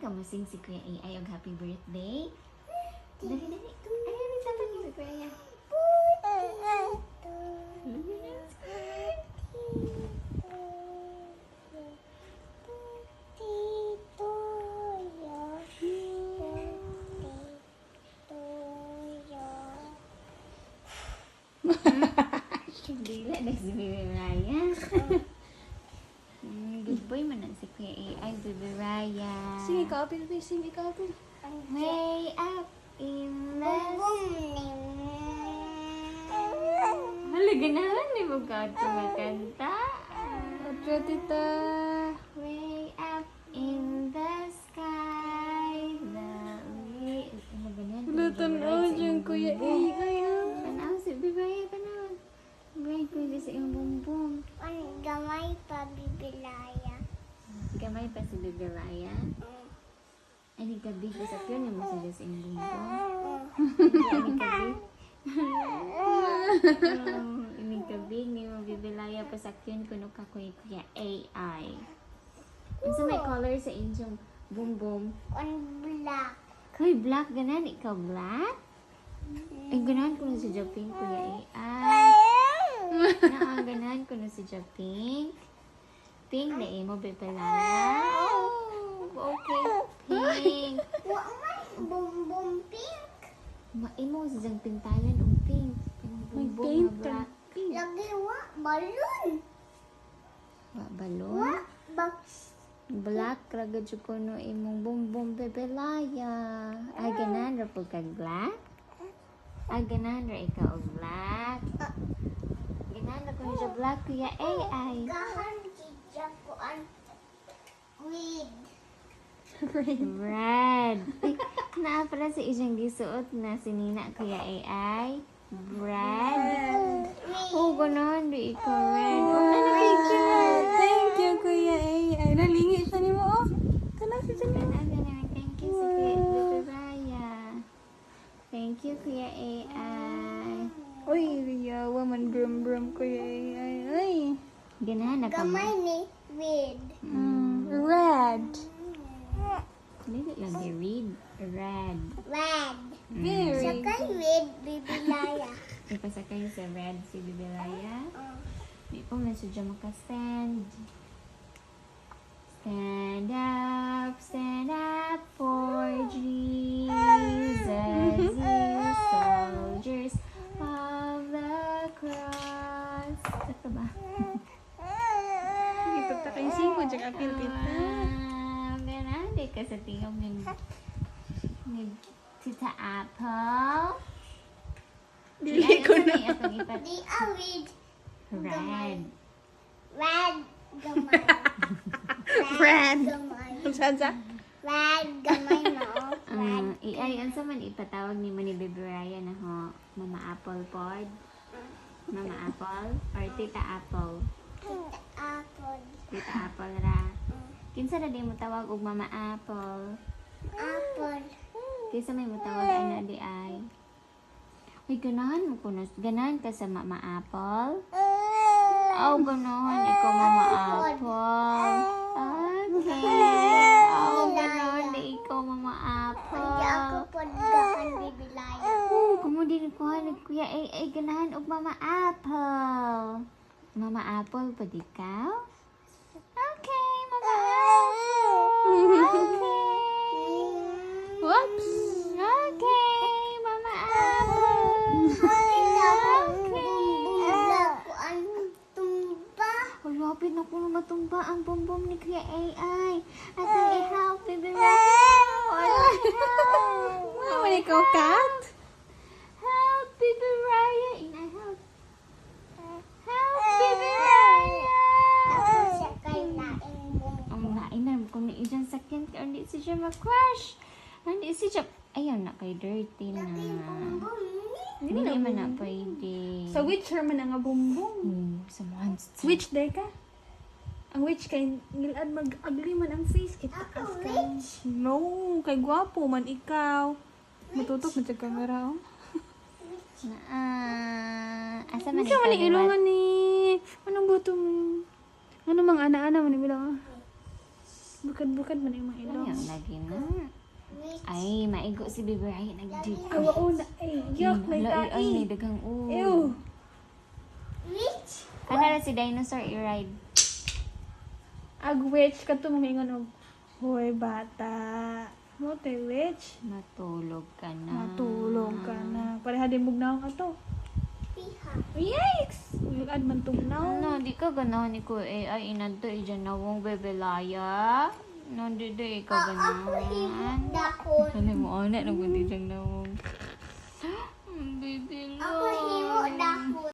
ka masing si Kuya AI og happy birthday? Dali, dali. Ay, tapat ni si Kuya. Dila na si Baby Raya. Good boy man ang si Kuya AI, Baby Raya. Sige, kapil, please. Sige, kapil. Way up in the... Hala, ganahan ni mo ka ito makanta. Otra, tita. Way up in the sky, the way... Ano ba yan? Lutan o dyan, Kuya AI. Panaw si Baby Raya, panaw. Bright ko sa iyong bumbong. Ang gamay pa bibilaya. Gamay pa si Baby Raya. Ay, gabi ko sa piyon yung masaya sa iyong bumbong. Ini gabi. Ini gabi ni mo bibilaya pa sa piyon kuno ka Kuya AI. Ano sa may color sa inyong bumbong? On black. Kuy black ganan, ikaw black? Ay, ganahan ko na si Japing Kuya AI. Ganahan ko na si Japing. Pink na imo bibilaya. Oh, okay. Pink. Wa man bumbum pink. Maimo sa diyang pintayan o pink. May Bumbong paint nga black. Pink. Lagi wa balloon. Wa balon. Wa box. Black ragad jud ko no imong bumbong bebelaya. Ay ganan ra pud kag black. Ay ganan ra ikaw og black. Ganan ra ko siya black Kuya AI. Gahan siya ko an weed. Red. Ay, naa pala sa isang gisuot na sinina Kuya AI. Red. Oh, ganon. Di ikaw red. Oh, picture. Thank you, Kuya AI. Nalingi sa ni mo, oh. Kana si Janine. Ganon. Thank you sa Kuya Baby Raya. Thank you Kuya AI. Uy, riyawa man brum-brum, Kuya AI. Ay. Ganahan na ka mo. Gamay ni weed. Red. Dili lagi red. Red. Red. Very. Sakay weed bibilaya. Ipasakay sa red si Bibilaya. Di po man siya makastand. Stand up for Jesus, you soldiers of the cross. Ito ba? Ipagtakay singko, dyan apil, tita. Ganun, di ka sa tingog ni Tita Apple. Dili ko na. Atong ipat. Di a weed. Red. Red gamay. Red. Gamay. Saan sa? Red gamay no. Red. Ay, ansa man ipatawag ni Mani Baby Raya na ho? Mama Apple pod? Mama Apple? Or Tita Apple? Apple. Tita Apple ra. Kinsa na di mo tawag og Mama Apple? Apple. Kinsa may mo tawag ay na di ay? Ay, ganahan mo kuno. Ganahan ka sa Mama Apple? Oh, ganahan ikaw Mama Apple. Okay. Oh, ganahan di ikaw Mama Hindi ako Apple. podgahan bibilaya. Oh, kumo din ko Kuya ay ganahan og Mama Apple. Mama Apple pa di ka? Okay, Mama Apple. Okay. Whoops. Okay, Mama Apple. Uy, wapit na kung matumba ang bumbum ni Kuya AI. At ang i-help, Baby Raya. Mama, ikaw, cat? Help, Baby Raya. Ina, help. Help, Baby Raya. Ang nainan kung na isang sakyan ka, hindi siya ma-crush. Hindi siya, ayaw na kay dirty na. Hindi man na pwede. Sa witch man nga bumbong. Sa monster. Witch day ka? Ang witch kay ngilad mag-ugly man ang face kita. No, kay gwapo man ikaw. Matutok na sa camera, oh. Asa man Ano man ilungan ni... Anong buto mo? Ano mga ana-ana man bilang, ah? Bukad-bukad man yung mga Ano ilong. yung lagi na? Which Ay, maigo si Baby Rai. Nag-dig. Awa una. Ay, yuck, may Ay, may tai. dagang Ew. which Ano na si dinosaur i-ride? Witch ka to mamingon og. Hoy, bata. Mo te witch. Matulog ka na. Matulog ka na. Pareha din bugnaw ka to. piha? Yikes! Ulad man tugnaw. Ano, di ka ganahan ni ko AI inadto ijan na wong bebelaya. No, di ka ganahan. Dahon. Ano mo, anak, nagpunti dyan na wong. Baby, Ako himo dahon.